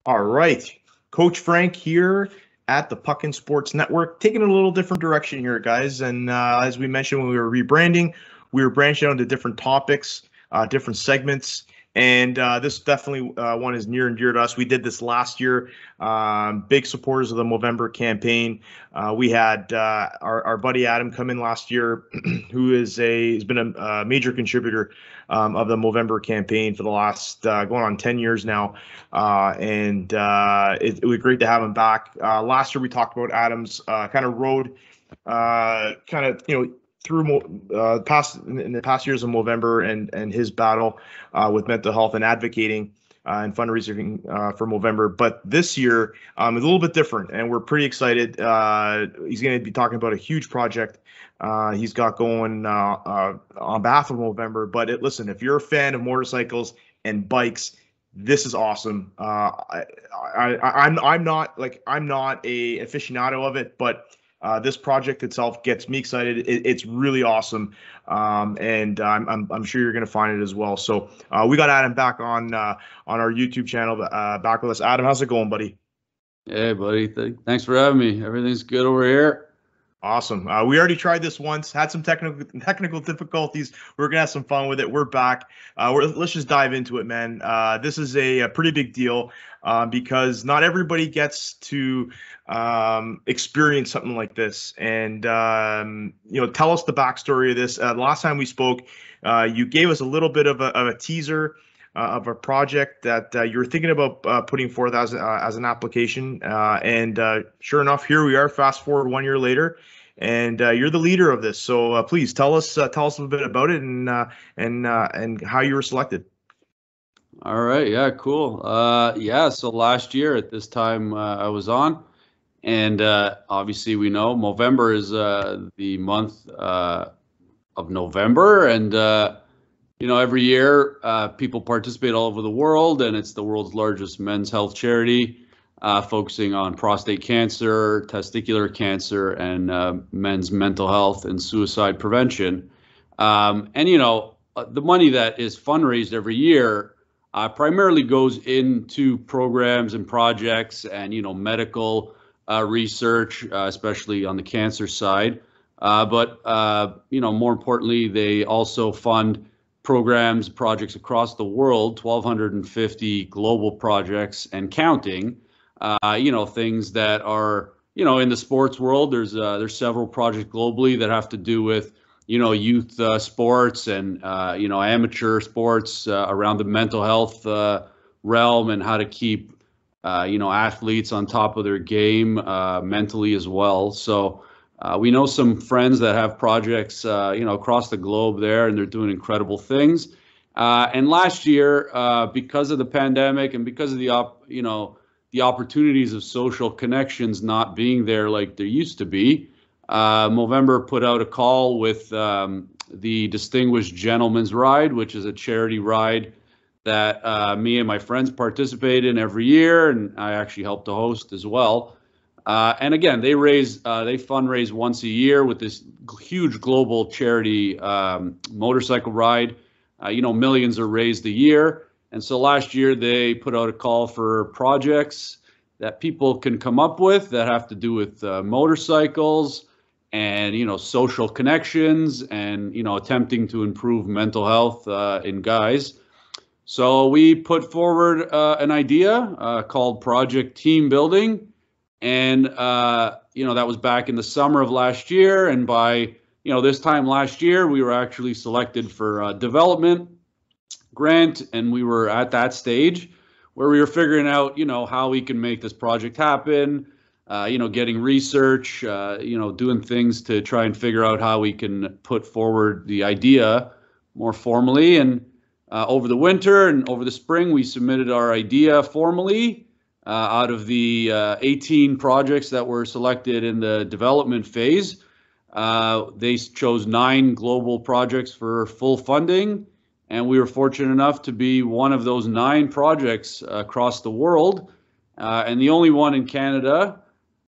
All right. Coach Frank here at the Puck and Sports Network, taking a little different direction here, guys. And as we mentioned when we were rebranding, we were branching out into different topics, different segments. And this definitely one is near and dear to us. We did this last year. Big supporters of the Movember campaign. We had our buddy Adam come in last year, who has been a major contributor of the Movember campaign for the last going on 10 years now. It was great to have him back. Last year we talked about Adam's kind of road, through in the past years of Movember and his battle with mental health and advocating and fundraising for Movember. But this year is a little bit different, and we're pretty excited. He's going to be talking about a huge project he's got going on behalf of Movember. But listen, if you're a fan of motorcycles and bikes, this is awesome. I'm not a aficionado of it, but this project itself gets me excited. It's really awesome, and I'm sure you're going to find it as well. So we got Adam back on our YouTube channel, back with us. Adam, how's it going, buddy? Hey, buddy. Thanks for having me. Everything's good over here. Awesome. We already tried this once, had some technical difficulties. We're gonna have some fun with it. We're back. Let's just dive into it, man. This is a pretty big deal because not everybody gets to experience something like this. And tell us the backstory of this. Last time we spoke, you gave us a little bit of a teaser of a project that you were thinking about putting forth as an application. Sure enough, here we are. Fast forward 1 year later, and you're the leader of this. So please tell us a little bit about it and how you were selected. All right. Yeah. Cool. So last year at this time I was on, and obviously we know Movember is the month of November, and every year people participate all over the world, and it's the world's largest men's health charity, focusing on prostate cancer, testicular cancer, and men's mental health and suicide prevention. The money that is fundraised every year primarily goes into programs and projects and, medical research, especially on the cancer side. But more importantly, they also fund programs, projects across the world, 1,250 global projects and counting. Things that are, in the sports world, there's several projects globally that have to do with, youth sports and, amateur sports around the mental health realm and how to keep, athletes on top of their game mentally as well. So we know some friends that have projects, across the globe there, and they're doing incredible things. And last year, because of the pandemic and because of the opportunities of social connections not being there like there used to be, Movember put out a call with the Distinguished Gentleman's Ride, which is a charity ride that me and my friends participate in every year, and I actually help to host as well. And again, they fundraise once a year with this huge global charity motorcycle ride. Millions are raised a year. And so last year they put out a call for projects that people can come up with that have to do with motorcycles and, social connections and, attempting to improve mental health in guys. So we put forward an idea called Project Team Building. And, that was back in the summer of last year. And by, this time last year, we were actually selected for a development grant. And we were at that stage where we were figuring out, how we can make this project happen, getting research, doing things to try and figure out how we can put forward the idea more formally. And over the winter and over the spring, we submitted our idea formally. Out of the 18 projects that were selected in the development phase, they chose 9 global projects for full funding, and we were fortunate enough to be one of those 9 projects across the world, and the only one in Canada.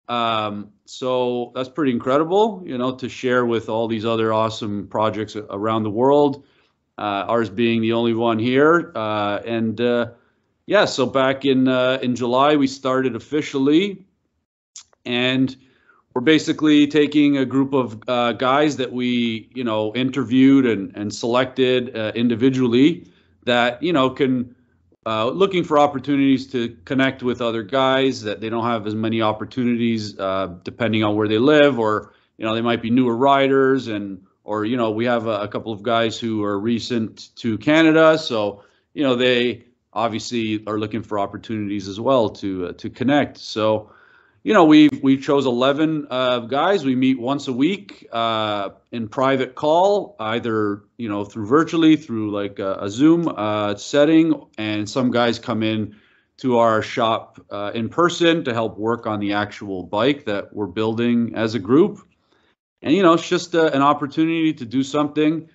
So that's pretty incredible, to share with all these other awesome projects around the world, ours being the only one here. yeah, so back in July we started officially, and we're basically taking a group of guys that we interviewed and selected individually that can looking for opportunities to connect with other guys that they don't have as many opportunities depending on where they live, or they might be newer riders, or we have a couple of guys who are recent to Canada, so they obviously are looking for opportunities as well to connect. So we chose 11 guys. We meet once a week in private call, either through virtually through like a Zoom setting, and some guys come in to our shop in person to help work on the actual bike that we're building as a group. And it's just an opportunity to do something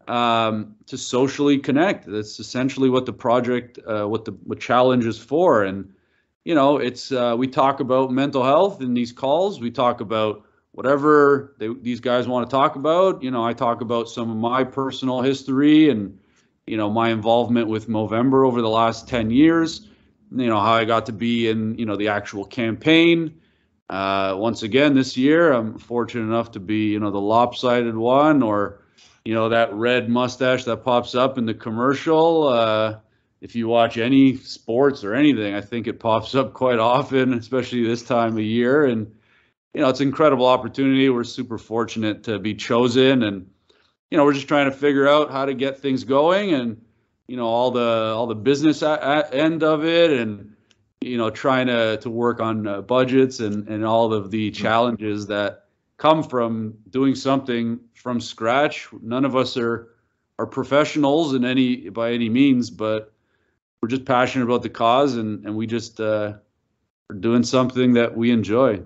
to socially connect. That's essentially what the project, what challenge is for. And it's we talk about mental health in these calls. We talk about whatever these guys want to talk about. I talk about some of my personal history and my involvement with Movember over the last 10 years. How I got to be in the actual campaign. Once again this year, I'm fortunate enough to be the lopsided one, or that red mustache that pops up in the commercial. If you watch any sports or anything, I think it pops up quite often, especially this time of year. And, it's an incredible opportunity. We're super fortunate to be chosen, and, we're just trying to figure out how to get things going, and, all the business end of it, and, trying to work on budgets and all of the challenges that come from doing something from scratch. None of us are professionals by any means, but we're just passionate about the cause, and we just are doing something that we enjoy.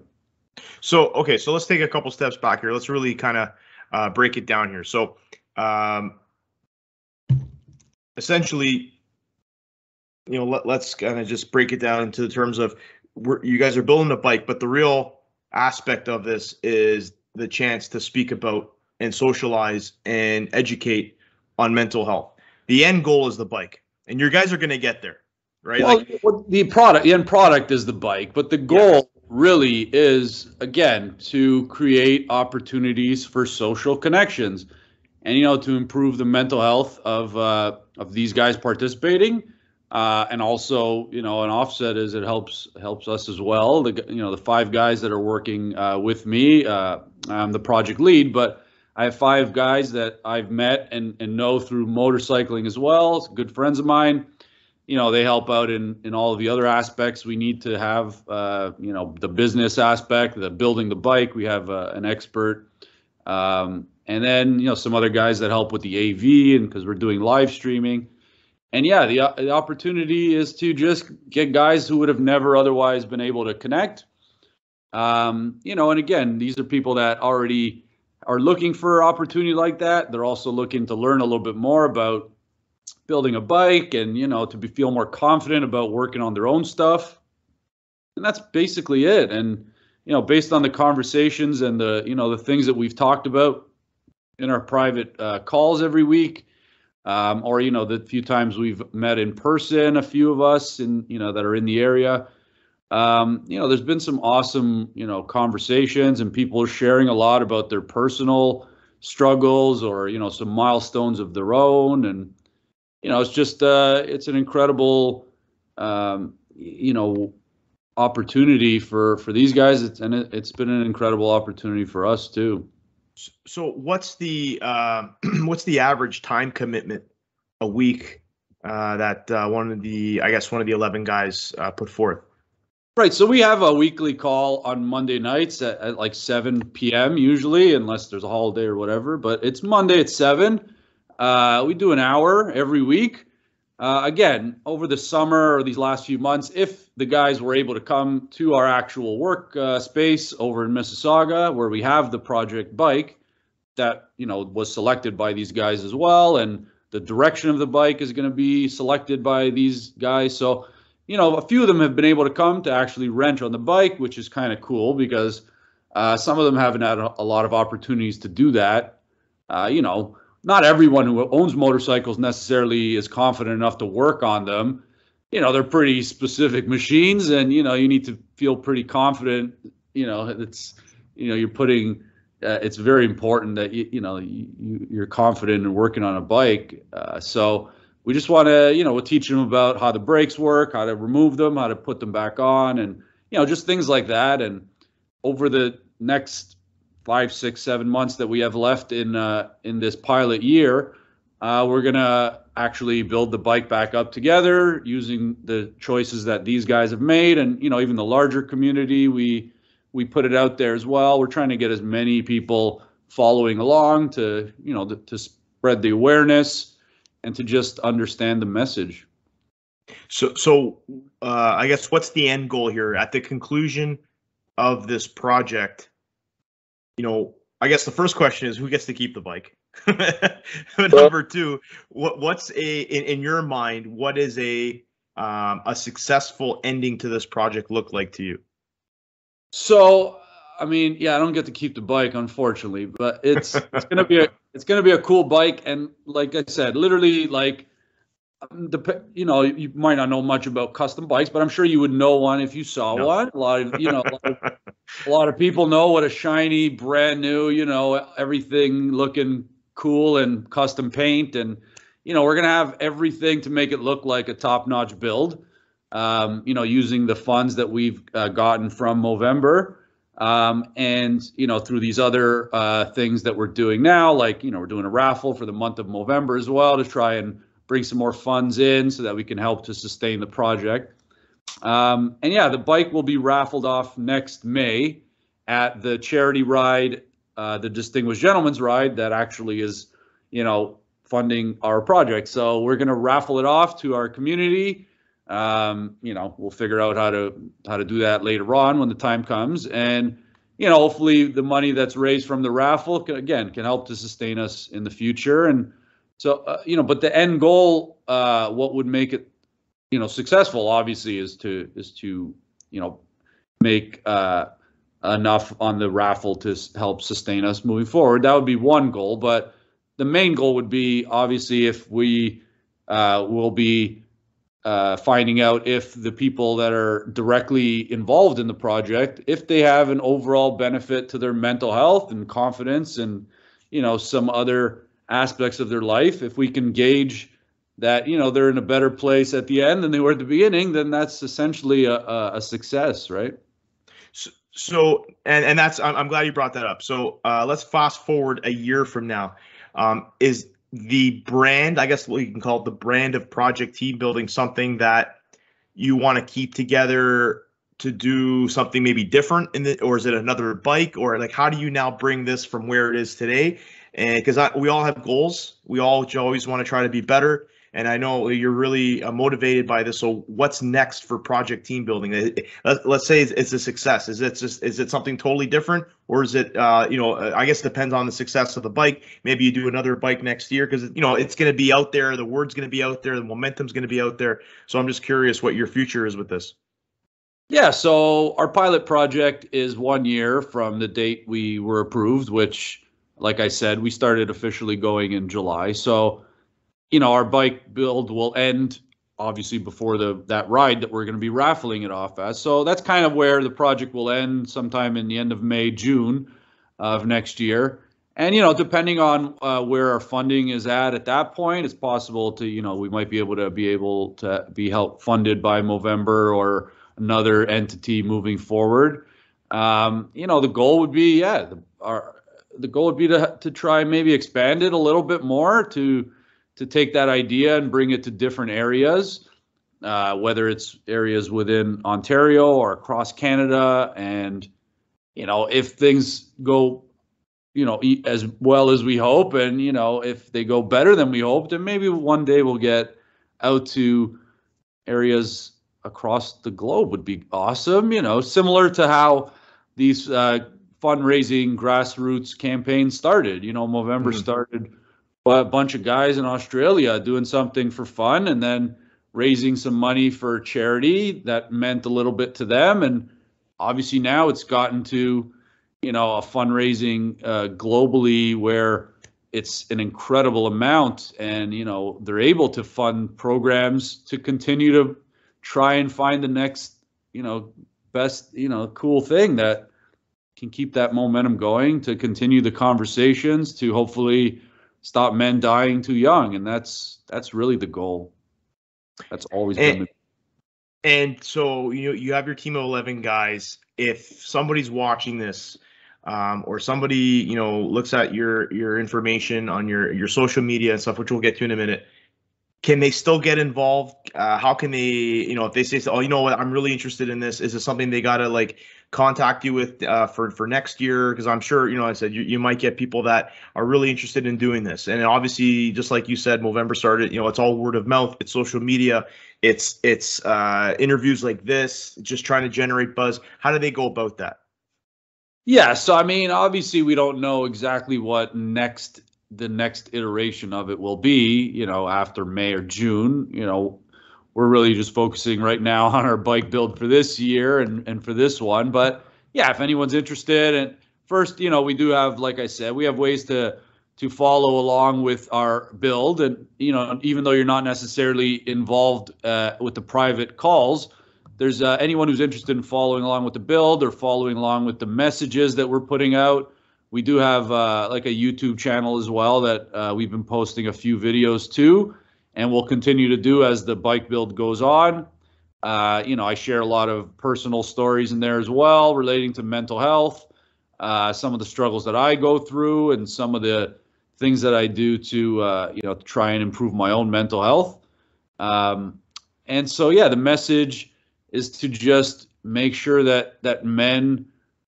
So, okay, so let's take a couple steps back here. Let's really kind of break it down here. So, essentially, let's kind of just break it down into the terms of you guys are building a bike, but the real aspect of this is the chance to speak about and socialize and educate on mental health. The end goal is the bike. And your guys are going to get there, right? Well, the end product is the bike, but the goal really is, again, to create opportunities for social connections, and to improve the mental health of these guys participating, and also an offset is it helps us as well. The 5 guys that are working with me, I'm the project lead, but I have 5 guys that I've met and know through motorcycling as well. It's good friends of mine. They help out in all of the other aspects we need to have. The business aspect, the building the bike. We have an expert, and then some other guys that help with the AV, and because we're doing live streaming. And yeah, the opportunity is to just get guys who would have never otherwise been able to connect. And again, these are people that already are looking for opportunity like that. They're also looking to learn a little bit more about building a bike, and to feel more confident about working on their own stuff. And that's basically it. And based on the conversations and the things that we've talked about in our private calls every week, or the few times we've met in person, a few of us that are in the area. There's been some awesome, conversations, and people are sharing a lot about their personal struggles, or, some milestones of their own. And, it's just, it's an incredible, opportunity for these guys. It's been an incredible opportunity for us too. So what's the average time commitment a week that one of the 11 guys put forth? Right. So we have a weekly call on Monday nights at like 7 p.m. usually, unless there's a holiday or whatever. But it's Monday at 7. We do an hour every week. Again, over the summer or these last few months, if the guys were able to come to our actual work space over in Mississauga, where we have the project bike that, was selected by these guys as well. And the direction of the bike is going to be selected by these guys. So, a few of them have been able to come to actually wrench on the bike, which is kind of cool because some of them haven't had a lot of opportunities to do that. Not everyone who owns motorcycles necessarily is confident enough to work on them. they're pretty specific machines, and, you need to feel pretty confident. It's, you're putting, it's very important that, you're confident in working on a bike. So we just want to, we'll teach them about how the brakes work, how to remove them, how to put them back on, and, just things like that. And over the next 5, 6, 7 months that we have left in this pilot year, we're gonna actually build the bike back up together using the choices that these guys have made, and even the larger community, we put it out there as well. We're trying to get as many people following along to to spread the awareness and to just understand the message. So I guess what's the end goal here at the conclusion of this project? I guess the first question is, who gets to keep the bike? Number two, what's in your mind, what is a successful ending to this project look like to you? So, I mean, yeah, I don't get to keep the bike, unfortunately, but it's gonna be a cool bike, and like I said, literally, like, you might not know much about custom bikes, but I'm sure you would know one if you saw one. A lot of a lot of people know what a shiny, brand new, everything looking cool and custom paint, and we're gonna have everything to make it look like a top-notch build. Using the funds that we've gotten from Movember, and through these other things that we're doing now, like we're doing a raffle for the month of Movember as well to try and bring some more funds in so that we can help to sustain the project. And yeah, the bike will be raffled off next May at the charity ride, the Distinguished Gentleman's Ride that actually is, funding our project. So we're going to raffle it off to our community. We'll figure out how to do that later on when the time comes, and hopefully the money that's raised from the raffle can help to sustain us in the future. And so but the end goal, what would make it successful, obviously, is to make enough on the raffle to help sustain us moving forward. That would be one goal, but the main goal would be, obviously, if we will be finding out if the people that are directly involved in the project, if they have an overall benefit to their mental health and confidence and some other aspects of their life. If we can gauge that they're in a better place at the end than they were at the beginning, then that's essentially a success, right? So and that's, I'm glad you brought that up. So let's fast forward a year from now. Is the brand, I guess what you can call it, the brand of Project Team Building, something that you want to keep together to do something maybe different or is it another bike, or like how do you now bring this from where it is today? And because we all have goals, we all always want to try to be better. And I know you're really motivated by this. So what's next for Project Team Building? Let's say it's a success. Is it something totally different, or is it I guess it depends on the success of the bike. Maybe you do another bike next year because it's going to be out there. The word's going to be out there. The momentum's going to be out there. So I'm just curious what your future is with this. Yeah, so our pilot project is 1 year from the date we were approved, which, like I said, we started officially going in July. So our bike build will end obviously before that ride that we're going to be raffling it off as. So that's kind of where the project will end, sometime in the end of May, June of next year. And depending on where our funding is at that point, it's possible to we might be able to be help funded by Movember or another entity moving forward. The goal would be the goal would be to try and maybe expand it a little bit more, to take that idea and bring it to different areas, whether it's areas within Ontario or across Canada. And, if things go, as well as we hope, and, if they go better than we hoped, then maybe one day we'll get out to areas across the globe. Would be awesome, similar to how these fundraising grassroots campaigns started. Movember started by a bunch of guys in Australia doing something for fun and then raising some money for charity that meant a little bit to them. And obviously now it's gotten to, a fundraising globally where it's an incredible amount, and, they're able to fund programs to continue to, try and find the next, best, cool thing that can keep that momentum going, to continue the conversations, to hopefully stop men dying too young. And that's really the goal. That's always been the. And so you have your team of 11 guys. If somebody's watching this, or somebody looks at your information on your social media and stuff, which we'll get to in a minute, can they still get involved? How can they, if they say, oh, you know what, I'm really interested in this, is it something they gotta like contact you with for next year? Because I'm sure, I said you might get people that are really interested in doing this. And obviously, just like you said, Movember started, it's all word of mouth, it's social media, it's interviews like this, just trying to generate buzz. How do they go about that? Yeah, so I mean, obviously we don't know exactly what the next iteration of it will be, after May or June. We're really just focusing right now on our bike build for this year and for this one. But yeah, if anyone's interested, and first, we do have, like I said, we have ways to follow along with our build. And, even though you're not necessarily involved with the private calls, there's anyone who's interested in following along with the build or following along with the messages that we're putting out. We do have like a YouTube channel as well that we've been posting a few videos to, and we'll continue to do as the bike build goes on. I share a lot of personal stories in there as well relating to mental health, some of the struggles that I go through, and some of the things that I do to try and improve my own mental health. And so, yeah, the message is to just make sure that men,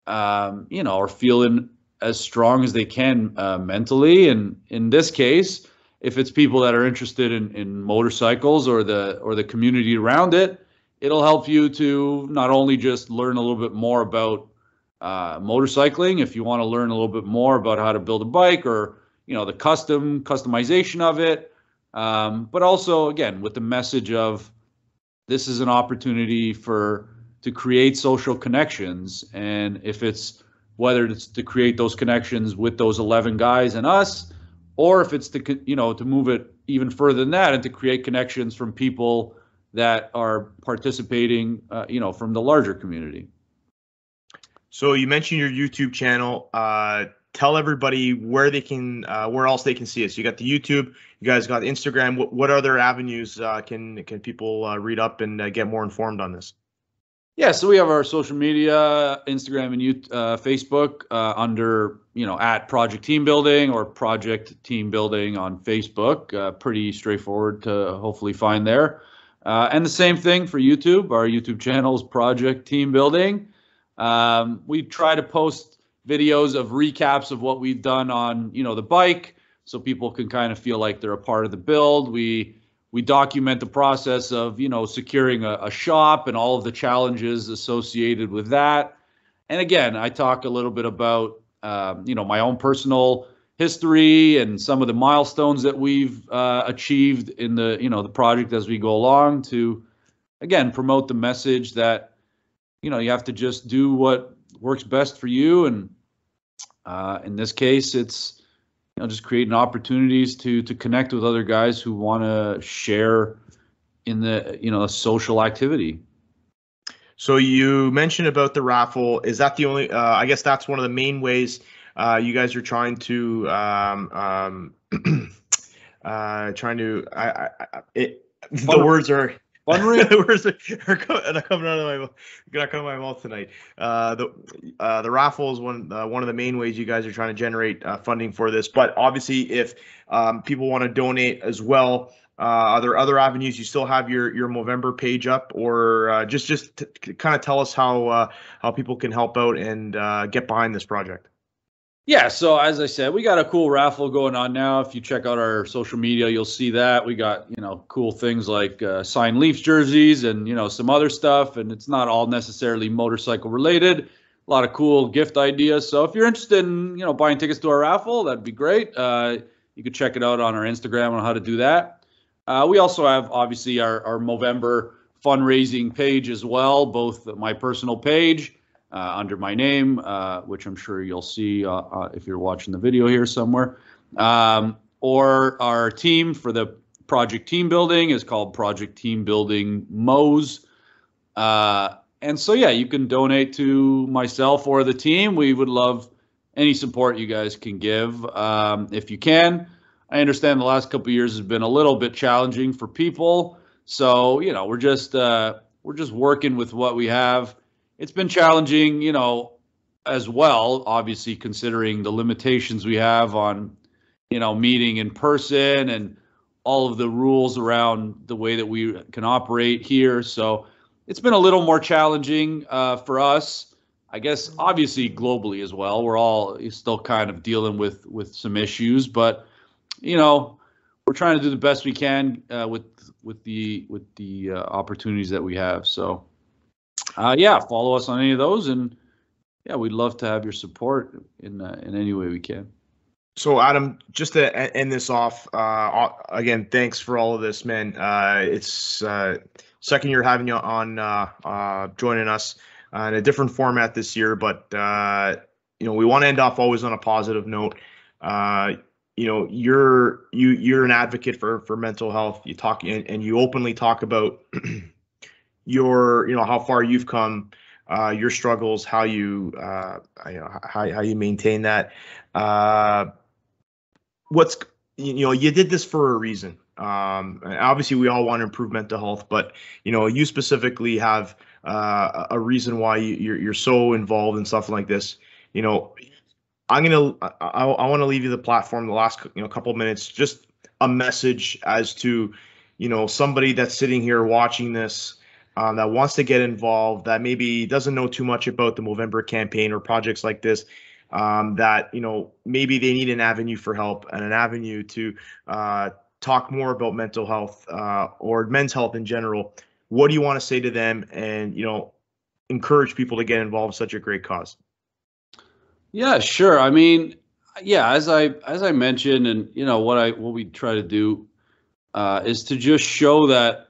are feeling as strong as they can mentally. And in this case, if it's people that are interested in motorcycles or the community around it, it'll help you to not only just learn a little bit more about motorcycling. If you want to learn a little bit more about how to build a bike, or the customization of it, but also, again, with the message of this is an opportunity to create social connections. And if it's whether it's to create those connections with those 11 guys and us, or if it's to move it even further than that and to create connections from people that are participating, from the larger community. So you mentioned your YouTube channel. Tell everybody where they can, where else they can see us. You got the YouTube, you guys got Instagram. What other avenues can people read up and get more informed on this? Yeah, so we have our social media, Instagram and Facebook, under, at Project Team Building or Project Team Building on Facebook. Pretty straightforward to hopefully find there. And the same thing for YouTube. Our YouTube channel is Project Team Building. We try to post videos of recaps of what we've done on, the bike, so people can kind of feel like they're a part of the build. We document the process of, securing a shop and all of the challenges associated with that. And again, I talk a little bit about, my own personal history and some of the milestones that we've achieved in the project as we go along, to, again, promote the message that, you have to just do what works best for you. And in this case, it's, just creating opportunities to connect with other guys who want to share in the, social activity. So you mentioned about the raffle. Is that the only, I guess that's one of the main ways you guys are trying to, the words are, fundraising. The words are coming out of my mouth tonight. The raffle is one of the main ways you guys are trying to generate funding for this. But obviously, if people want to donate as well, are there other avenues? You still have your Movember page up, or just kind of tell us how people can help out and get behind this project. Yeah, so as I said, we got a cool raffle going on now. If you check out our social media, you'll see that. We got, cool things like signed Leafs jerseys and, some other stuff. And it's not all necessarily motorcycle related. A lot of cool gift ideas. So if you're interested in, buying tickets to our raffle, that'd be great. You could check it out on our Instagram on how to do that. We also have, obviously, our Movember fundraising page as well, both my personal page, under my name, which I'm sure you'll see if you're watching the video here somewhere, or our team for the Project Team Building is called Project Team Building Mo's And so, yeah, you can donate to myself or the team. We would love any support you guys can give. If you can, I understand the last couple of years has been a little bit challenging for people. So, we're just working with what we have. It's been challenging, as well, obviously considering the limitations we have on, meeting in person and all of the rules around the way that we can operate here. So it's been a little more challenging for us, I guess, obviously globally as well. We're all still kind of dealing with some issues, but we're trying to do the best we can with the opportunities that we have. So yeah, follow us on any of those, and yeah, we'd love to have your support in any way we can. So Adam, just to end this off, again, thanks for all of this, man. It's second year having you on, joining us in a different format this year, but we want to end off always on a positive note. You're an advocate for mental health. You talk and you openly talk about how far you've come, your struggles, how you maintain that. You did this for a reason. And obviously we all want to improve mental health, but you specifically have a reason why you're so involved in stuff like this. I want to leave you the platform, the last couple of minutes, just a message as to somebody that's sitting here watching this, that wants to get involved, that maybe doesn't know too much about the Movember campaign or projects like this, that maybe they need an avenue for help and an avenue to talk more about mental health or men's health in general. What do you want to say to them, and encourage people to get involved in such a great cause? Yeah, sure. I mean, yeah, as I mentioned, and what we try to do is to just show that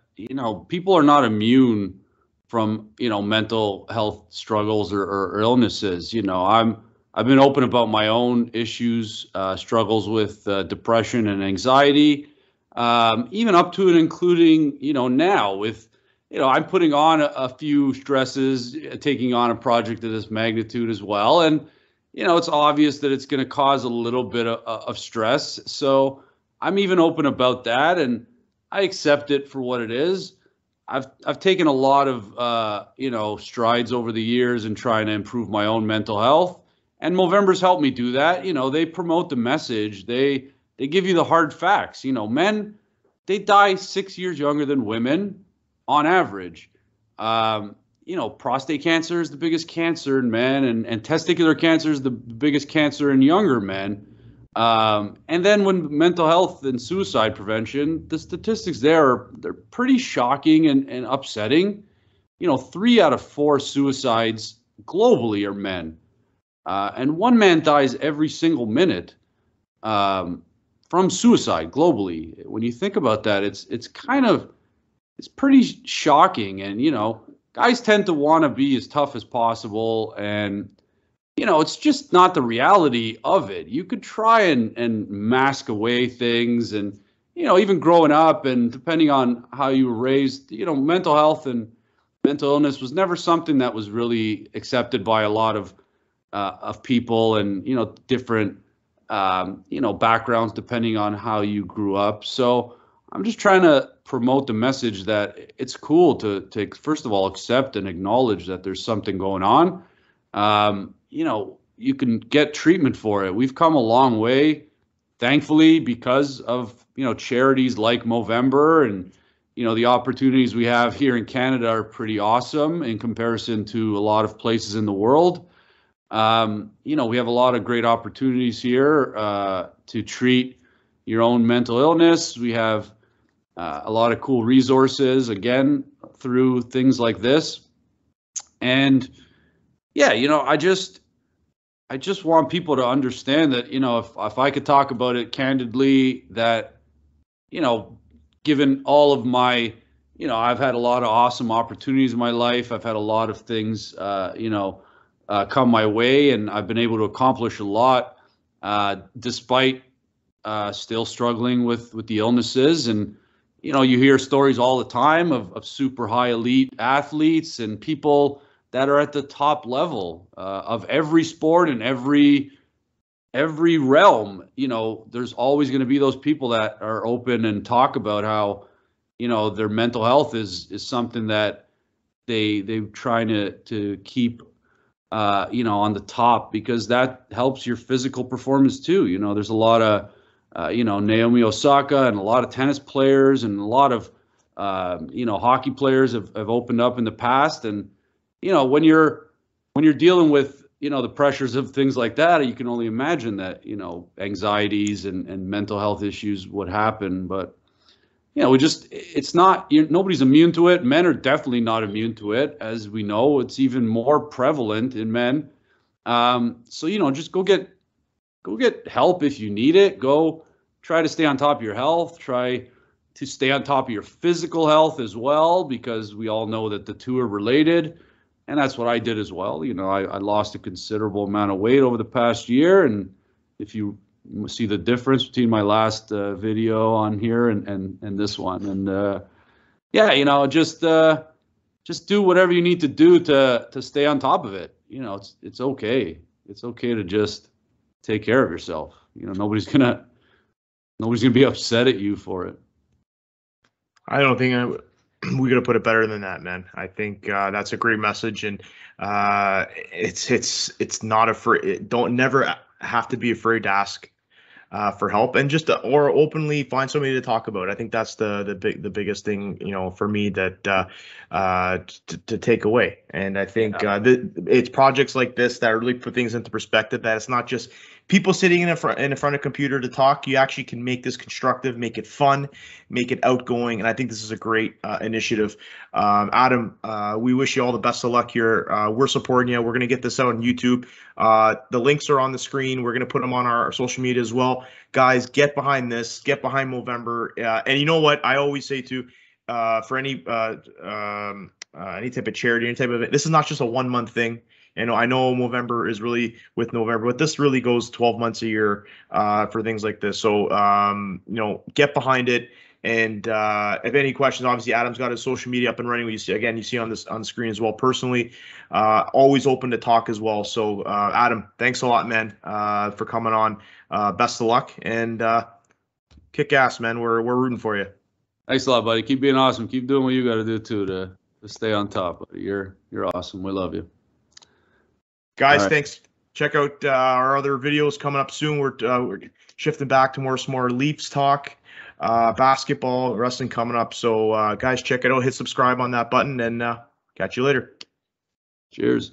people are not immune from mental health struggles or illnesses. I've been open about my own issues, struggles with depression and anxiety, even up to and including now with I'm putting on a few stresses, taking on a project of this magnitude as well, and it's obvious that it's going to cause a little bit of stress. So I'm even open about that, and I accept it for what it is. I've taken a lot of strides over the years in trying to improve my own mental health, and Movember's helped me do that. They promote the message. They give you the hard facts. Men, they die 6 years younger than women on average. Prostate cancer is the biggest cancer in men, and testicular cancer is the biggest cancer in younger men. And then when mental health and suicide prevention, the statistics they're pretty shocking and upsetting. 3 out of 4 suicides globally are men. And 1 man dies every single minute from suicide globally. When you think about that, it's pretty shocking. And guys tend to want to be as tough as possible, and it's just not the reality of it. You could try and mask away things, and even growing up and depending on how you were raised, mental health and mental illness was never something that was really accepted by a lot of people, and different backgrounds depending on how you grew up. So I'm just trying to promote the message that it's cool to first of all accept and acknowledge that there's something going on. You can get treatment for it. We've come a long way, thankfully, because of charities like Movember, and the opportunities we have here in Canada are pretty awesome in comparison to a lot of places in the world. We have a lot of great opportunities here to treat your own mental illness. We have a lot of cool resources, again, through things like this. And yeah, I just want people to understand that, if I could talk about it candidly, that, given all of my, I've had a lot of awesome opportunities in my life. I've had a lot of things, come my way, and I've been able to accomplish a lot, despite still struggling with the illnesses. And you know, you hear stories all the time of super high elite athletes and people that are at the top level of every sport and every realm. You know, there's always going to be those people that are open and talk about how, you know, their mental health is something that they're trying to keep, you know, on the top, because that helps your physical performance too. You know, there's a lot of, you know, Naomi Osaka and a lot of tennis players and a lot of, you know, hockey players have opened up in the past. And, you know, when you're dealing with, you know, the pressures of things like that, you can only imagine that, you know, anxieties and mental health issues would happen. But, you know, it's not, nobody's immune to it. Men are definitely not immune to it. As we know, it's even more prevalent in men. So, you know, just go get help if you need it. Go try to stay on top of your health. Try to stay on top of your physical health as well, because we all know that the two are related. And that's what I did as well. You know, I lost a considerable amount of weight over the past year. And if you see the difference between my last video on here and this one, and yeah, you know, just do whatever you need to do to stay on top of it. You know, it's okay. It's okay to just take care of yourself. You know, nobody's gonna be upset at you for it. I don't think we could have put it better than that, man. I think that's a great message, and it's not afraid. Don't never have to be afraid to ask for help, and just or openly find somebody to talk about. I think that's the biggest thing, you know, for me that to take away. And I think it's projects like this that really put things into perspective. That it's not just people sitting in front of a computer to talk. You actually can make this constructive, make it fun, make it outgoing, and I think this is a great initiative. Adam, we wish you all the best of luck here. We're supporting you. We're going to get this out on YouTube. The links are on the screen. We're going to put them on our social media as well. Guys, get behind this. Get behind Movember. And you know what? I always say too, for any type of charity, any type of, this is not just a 1 month thing. And I know Movember is really with November, but this really goes 12 months a year for things like this. So, you know, get behind it. And if any questions, obviously Adam's got his social media up and running. You see on the screen as well. Personally, always open to talk as well. So, Adam, thanks a lot, man, for coming on. Best of luck and kick ass, man. We're rooting for you. Thanks a lot, buddy. Keep being awesome. Keep doing what you got to do too to stay on top. You're awesome. We love you. Guys, right. Thanks. Check out our other videos coming up soon. We're shifting back to more Leafs talk, basketball, wrestling coming up. So, guys, check it out. Hit subscribe on that button, and catch you later. Cheers.